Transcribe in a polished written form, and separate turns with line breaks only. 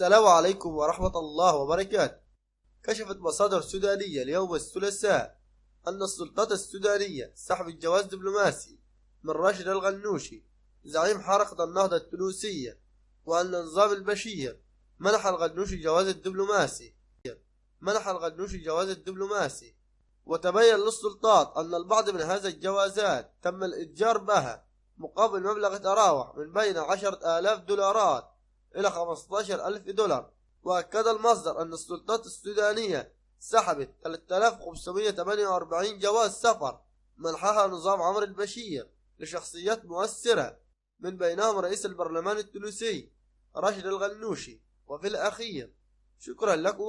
السلام عليكم ورحمة الله وبركاته. كشفت مصادر سودانية اليوم الثلاثاء أن السلطات السودانية سحبت جواز دبلوماسي من راشد الغنوشي زعيم حركة النهضة التونسية، وأن نظام البشير منح الغنوشي جواز الدبلوماسي. وتبين للسلطات أن البعض من هذه الجوازات تم الإتجار بها مقابل مبلغ يتراوح من بين 10,000 دولارات إلى 15,000 دولار. وأكد المصدر أن السلطات السودانية سحبت 3548 جواز سفر منحها نظام عمرو البشير لشخصيات مؤثرة، من بينهم رئيس البرلمان التونسي راشد الغنوشي. وفي الأخير شكرا لكم.